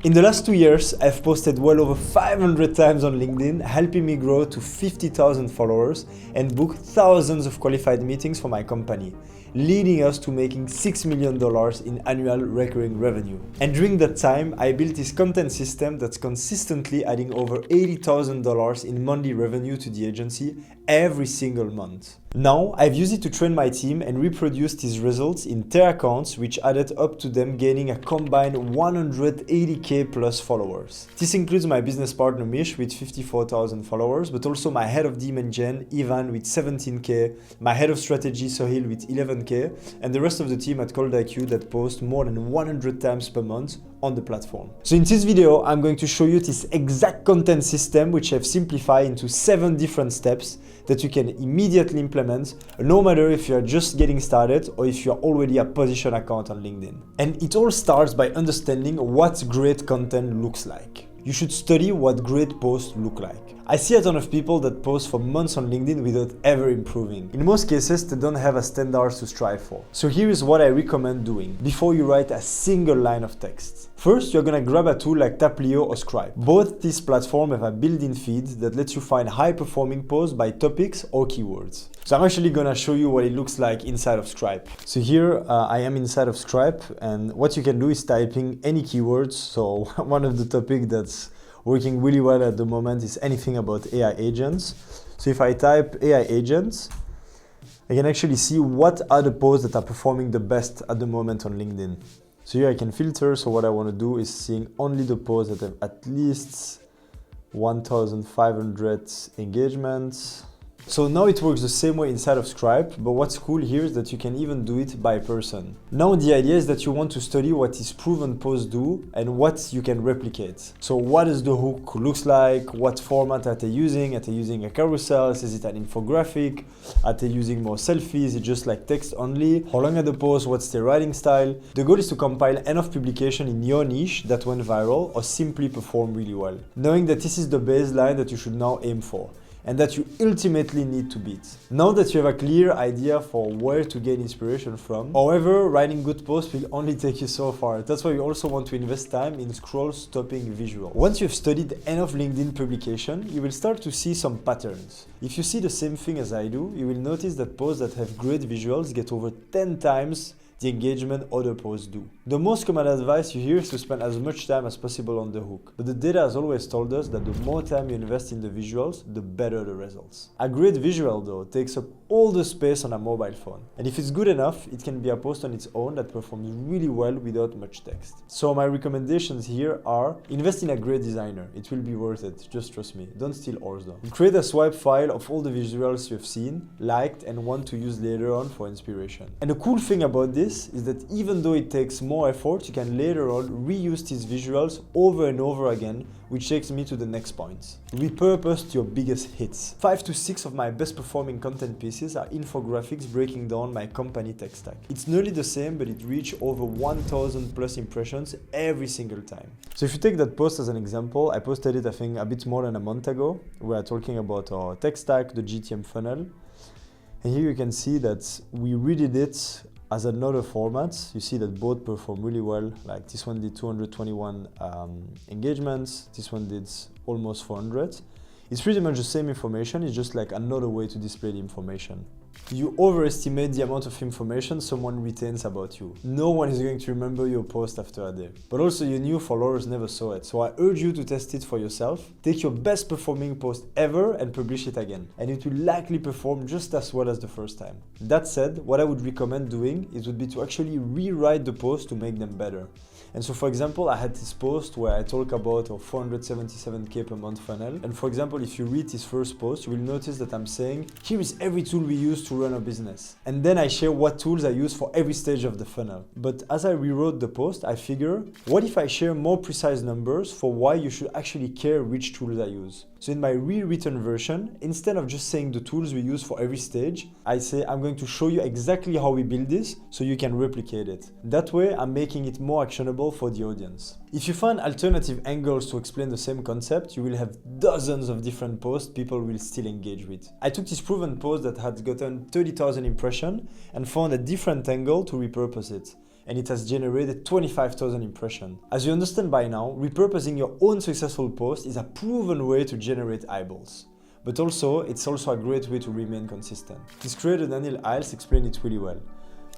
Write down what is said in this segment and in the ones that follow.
In the last 2 years, I've posted well over 500 times on LinkedIn, helping me grow to 50,000 followers and book thousands of qualified meetings for my company, leading us to making $6 million in annual recurring revenue. And during that time, I built this content system that's consistently adding over $80,000 in monthly revenue to the agency every single month. Now, I've used it to train my team and reproduce these results in their accounts, which added up to them gaining a combined 180k plus followers. This includes my business partner Mish with 54,000 followers, but also my head of Demon Gen, Ivan with 17k, my head of strategy Sohail with 11k, and the rest of the team at ColdIQ that post more than 100 times per month on the platform. So in this video, I'm going to show you this exact content system, which I've simplified into 7 different steps that you can immediately implement, no matter if you're just getting started or if you're already a position account on LinkedIn. And it all starts by understanding what great content looks like. You should study what great posts look like. I see a ton of people that post for months on LinkedIn without ever improving. In most cases, they don't have a standard to strive for. So here is what I recommend doing before you write a single line of text. First, you're gonna grab a tool like Taplio or Scribe. Both these platforms have a built-in feed that lets you find high-performing posts by topics or keywords. So I'm actually gonna show you what it looks like inside of Scribe. So here I am inside of Scribe, and what you can do is typing any keywords. So one of the topics that's working really well at the moment is anything about AI agents. So if I type AI agents, I can actually see what are the posts that are performing the best at the moment on LinkedIn. So here I can filter, so what I want to do is seeing only the posts that have at least 1,500 engagements. So now it works the same way inside of Scribe, but what's cool here is that you can even do it by person. Now the idea is that you want to study what these proven posts do and what you can replicate. So what does the hook looks like? What format are they using? Are they using a carousel? Is it an infographic? Are they using more selfies? Is it just like text only? How long are the posts? What's their writing style? The goal is to compile enough publication in your niche that went viral or simply perform really well, knowing that this is the baseline that you should now aim for and that you ultimately need to beat. Now that you have a clear idea for where to gain inspiration from, however, writing good posts will only take you so far. That's why you also want to invest time in scroll-stopping visual. Once you've studied enough LinkedIn publication, you will start to see some patterns. If you see the same thing as I do, you will notice that posts that have great visuals get over 10 times the engagement other posts do. The most common advice you hear is to spend as much time as possible on the hook, but the data has always told us that the more time you invest in the visuals, the better the results. A great visual though takes up all the space on a mobile phone, and if it's good enough, it can be a post on its own that performs really well without much text. So my recommendations here are: invest in a great designer, it will be worth it, just trust me, don't steal ours though. Create a swipe file of all the visuals you've seen, liked, and want to use later on for inspiration. And the cool thing about this is that even though it takes more effort, you can later on reuse these visuals over and over again, which takes me to the next point. Repurpose your biggest hits. 5 to 6 of my best performing content pieces are infographics breaking down my company tech stack. It's nearly the same, but it reached over 1,000 plus impressions every single time. So if you take that post as an example, I posted it I think a bit more than a month ago. We are talking about our tech stack, the GTM funnel. And here you can see that we redid it as another format. You see that both perform really well. Like this one did 221 engagements, this one did almost 400. It's pretty much the same information, it's just like another way to display the information. You overestimate the amount of information someone retains about you. No one is going to remember your post after a day. But also your new followers never saw it. So I urge you to test it for yourself. Take your best performing post ever and publish it again. And it will likely perform just as well as the first time. That said, what I would recommend doing would be to actually rewrite the post to make them better. And so for example, I had this post where I talk about a 477k per month funnel. And for example, if you read this first post, you will notice that I'm saying, here is every tool we use to run a business. And then I share what tools I use for every stage of the funnel. But as I rewrote the post, I figure, what if I share more precise numbers for why you should actually care which tools I use? So in my rewritten version, instead of just saying the tools we use for every stage, I say I'm going to show you exactly how we build this so you can replicate it. That way, I'm making it more actionable for the audience. If you find alternative angles to explain the same concept, you will have dozens of different posts people will still engage with. I took this proven post that had gotten 30,000 impressions and found a different angle to repurpose it. and it has generated 25,000 impressions. As you understand by now, repurposing your own successful post is a proven way to generate eyeballs. But it's also a great way to remain consistent. This creator Daniel Iles explained it really well.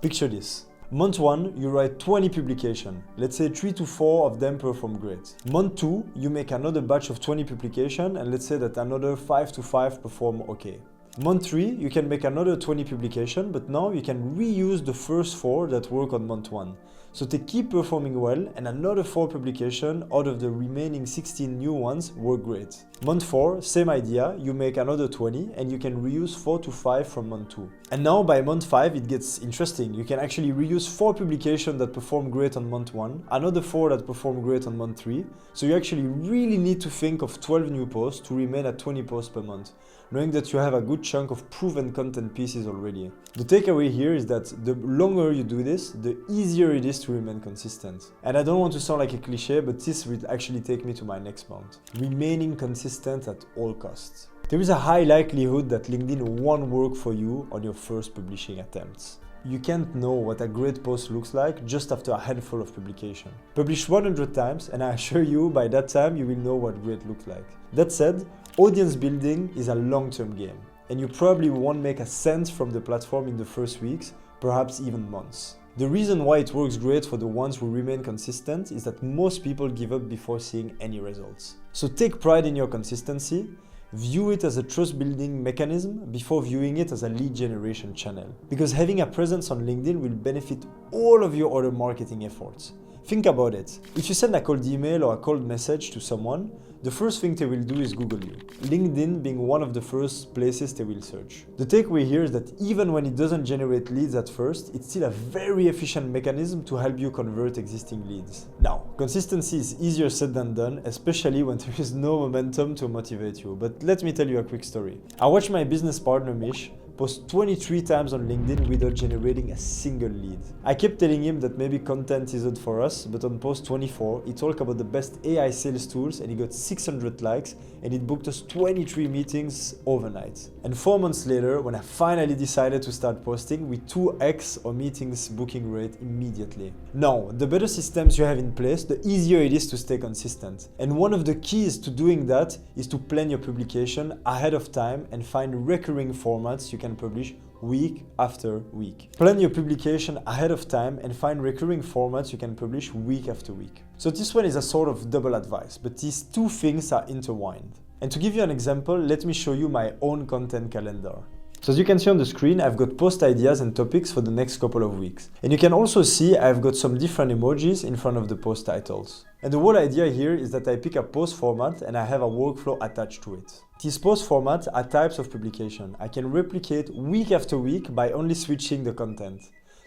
Picture this. Month 1, you write 20 publications. Let's say 3 to 4 of them perform great. Month 2, you make another batch of 20 publications, and let's say that another 5 to 5 perform okay. Month 3, you can make another 20 publications, but now you can reuse the first 4 that work on month 1. So they keep performing well, and another 4 publications out of the remaining 16 new ones work great. Month 4, same idea, you make another 20, and you can reuse 4 to 5 from month 2. And now by month 5 it gets interesting. You can actually reuse 4 publications that perform great on month 1, another 4 that perform great on month 3. So you actually really need to think of 12 new posts to remain at 20 posts per month, knowing that you have a good chunk of proven content pieces already. The takeaway here is that the longer you do this, the easier it is to remain consistent. And I don't want to sound like a cliche, but this will actually take me to my next point. Remaining consistent at all costs. There is a high likelihood that LinkedIn won't work for you on your first publishing attempts. You can't know what a great post looks like just after a handful of publications. Publish 100 times and I assure you by that time you will know what great looks like. That said, audience building is a long-term game, and you probably won't make a cent from the platform in the first weeks, perhaps even months. The reason why it works great for the ones who remain consistent is that most people give up before seeing any results. So take pride in your consistency, view it as a trust-building mechanism before viewing it as a lead generation channel. Because having a presence on LinkedIn will benefit all of your other marketing efforts. Think about it. If you send a cold email or a cold message to someone, the first thing they will do is Google you, LinkedIn being one of the first places they will search. The takeaway here is that even when it doesn't generate leads at first, it's still a very efficient mechanism to help you convert existing leads. Now, consistency is easier said than done, especially when there is no momentum to motivate you. But let me tell you a quick story. I watched my business partner Mish post 23 times on LinkedIn without generating a single lead. I kept telling him that maybe content isn't for us, but on post 24, he talked about the best AI sales tools and he got 600 likes and it booked us 23 meetings overnight. And 4 months later, when I finally decided to start posting, we 2x our meetings booking rate immediately. Now, the better systems you have in place, the easier it is to stay consistent. And one of the keys to doing that is to plan your publication ahead of time and find recurring formats you can publish week after week. Plan your publication ahead of time and find recurring formats you can publish week after week. So this one is a sort of double advice, but these two things are intertwined. And to give you an example, let me show you my own content calendar. So as you can see on the screen, I've got post ideas and topics for the next couple of weeks. And you can also see I've got some different emojis in front of the post titles. And the whole idea here is that I pick a post format and I have a workflow attached to it. These post formats are types of publication I can replicate week after week by only switching the content.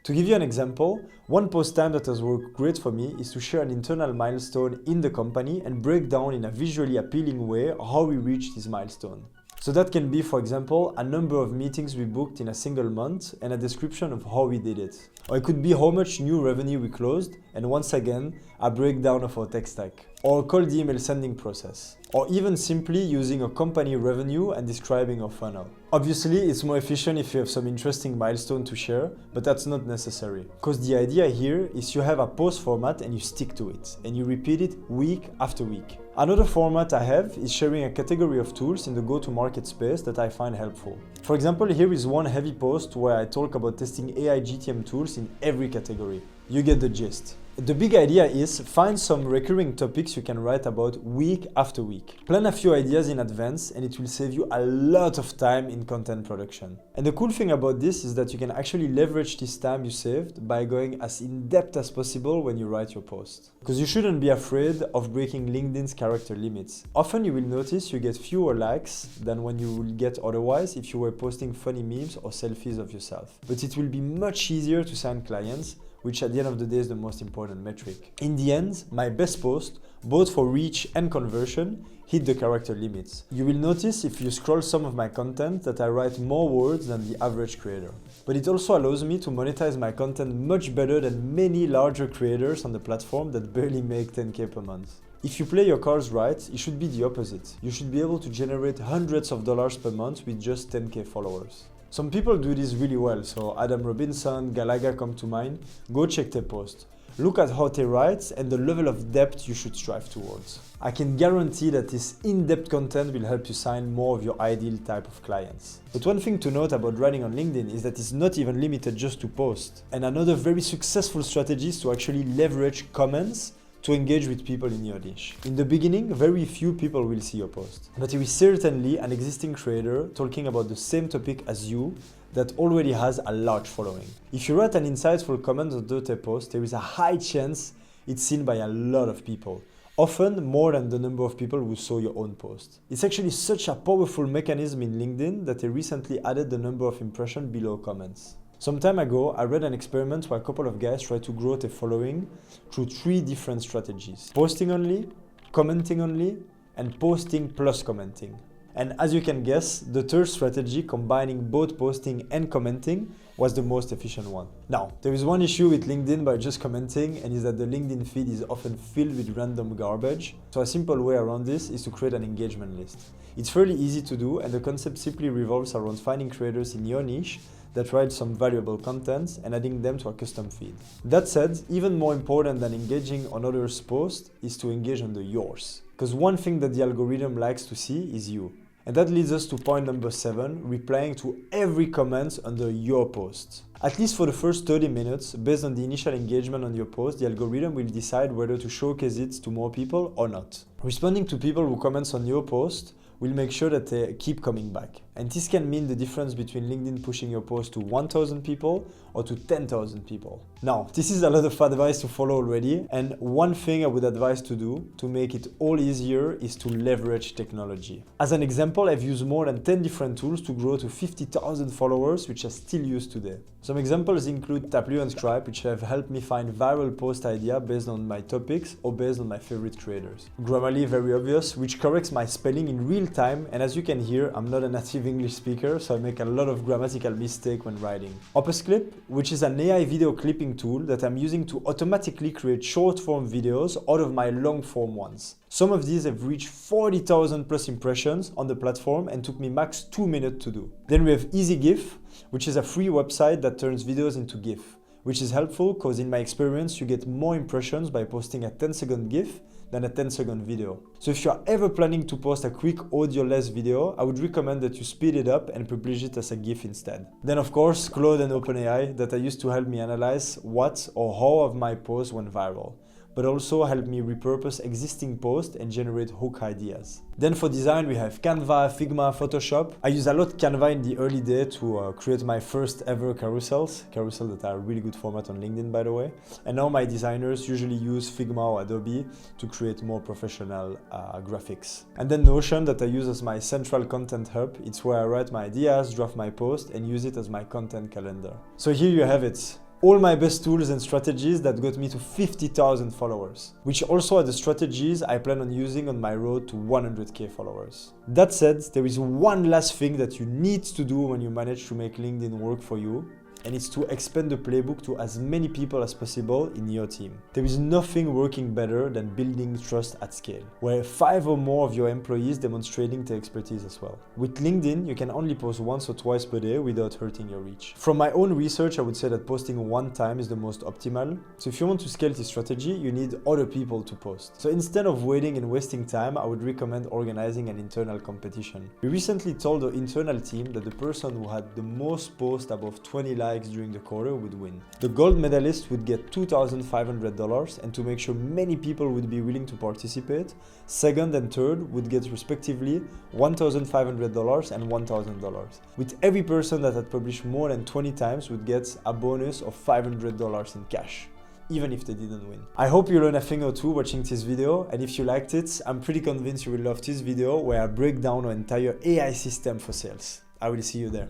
To give you an example, one post time that has worked great for me is to share an internal milestone in the company and break down in a visually appealing way how we reach this milestone. So that can be, for example, a number of meetings we booked in a single month and a description of how we did it. Or it could be how much new revenue we closed, and once again, a breakdown of our tech stack. Or a cold email sending process. Or even simply using a company revenue and describing our funnel. Obviously, it's more efficient if you have some interesting milestone to share, but that's not necessary. Because the idea here is you have a post format and you stick to it, and you repeat it week after week. Another format I have is sharing a category of tools in the go-to-market space that I find helpful. For example, here is one heavy post where I talk about testing AI GTM tools in every category. You get the gist. The big idea is find some recurring topics you can write about week after week. Plan a few ideas in advance and it will save you a lot of time in content production. And the cool thing about this is that you can actually leverage this time you saved by going as in-depth as possible when you write your post. Because you shouldn't be afraid of breaking LinkedIn's character limits. Often you will notice you get fewer likes than when you will get otherwise if you were posting funny memes or selfies of yourself. But it will be much easier to sign clients, which at the end of the day is the most important metric. In the end, my best post, both for reach and conversion, hit the character limits. You will notice if you scroll some of my content that I write more words than the average creator. But it also allows me to monetize my content much better than many larger creators on the platform that barely make 10K per month. If you play your cards right, it should be the opposite. You should be able to generate hundreds of dollars per month with just 10K followers. Some people do this really well, so Adam Robinson, Gallagher come to mind. Go check their post. Look at how they write and the level of depth you should strive towards. I can guarantee that this in-depth content will help you sign more of your ideal type of clients. But one thing to note about writing on LinkedIn is that it's not even limited just to post. And another very successful strategy is to actually leverage comments to engage with people in your niche. In the beginning, very few people will see your post, but there is certainly an existing creator talking about the same topic as you that already has a large following. If you write an insightful comment under their post, there is a high chance it's seen by a lot of people, often more than the number of people who saw your own post. It's actually such a powerful mechanism in LinkedIn that they recently added the number of impressions below comments. Some time ago, I read an experiment where a couple of guys tried to grow their following through 3 different strategies: posting only, commenting only, and posting plus commenting. And as you can guess, the third strategy, combining both posting and commenting, was the most efficient one. Now, there is one issue with LinkedIn by just commenting, and is that the LinkedIn feed is often filled with random garbage. So a simple way around this is to create an engagement list. It's fairly easy to do, and the concept simply revolves around finding creators in your niche that write some valuable content and adding them to a custom feed. That said, even more important than engaging on others' posts is to engage on yours. Because one thing that the algorithm likes to see is you. And that leads us to point number 7, replying to every comment under your post. At least for the first 30 minutes, based on the initial engagement on your post, the algorithm will decide whether to showcase it to more people or not. Responding to people who comment on your post will make sure that they keep coming back. And this can mean the difference between LinkedIn pushing your post to 1,000 people or to 10,000 people. Now, this is a lot of advice to follow already, and one thing I would advise to do to make it all easier is to leverage technology. As an example, I've used more than 10 different tools to grow to 50,000 followers, which I still use today. Some examples include Taplio and Scribe, which have helped me find viral post ideas based on my topics or based on my favorite creators. Grammarly, very obvious, which corrects my spelling in real time, and as you can hear, I'm not a native English speaker, so I make a lot of grammatical mistakes when writing. Opusclip, which is an AI video clipping tool that I'm using to automatically create short-form videos out of my long-form ones. Some of these have reached 40,000 plus impressions on the platform and took me max 2 minutes to do. Then we have EasyGIF, which is a free website that turns videos into GIF, which is helpful because in my experience you get more impressions by posting a 10-second GIF than a 10-second video. So if you are ever planning to post a quick audio-less video, I would recommend that you speed it up and publish it as a GIF instead. Then of course, Claude and OpenAI that I used to help me analyze what or how of my posts went viral, but also help me repurpose existing posts and generate hook ideas. Then for design, we have Canva, Figma, Photoshop. I use a lot Canva in the early day to create my first ever carousels that are a really good format on LinkedIn, by the way. And now my designers usually use Figma or Adobe to create more professional graphics. And then Notion that I use as my central content hub. It's where I write my ideas, draft my post, and use it as my content calendar. So here you have it. All my best tools and strategies that got me to 50,000 followers, which also are the strategies I plan on using on my road to 100k followers. That said, there is one last thing that you need to do when you manage to make LinkedIn work for you, and it's to expand the playbook to as many people as possible in your team. There is nothing working better than building trust at scale, where 5 or more of your employees demonstrating their expertise as well. With LinkedIn, you can only post once or twice per day without hurting your reach. From my own research, I would say that posting 1 time is the most optimal. So if you want to scale this strategy, you need other people to post. So instead of waiting and wasting time, I would recommend organizing an internal competition. We recently told the internal team that the person who had the most posts above 20 likes during the quarter would win. The gold medalist would get $2,500, and to make sure many people would be willing to participate, second and third would get respectively $1,500 and $1,000. With every person that had published more than 20 times would get a bonus of $500 in cash, even if they didn't win. I hope you learned a thing or two watching this video, and if you liked it, I'm pretty convinced you will love this video where I break down our entire AI system for sales. I will see you there.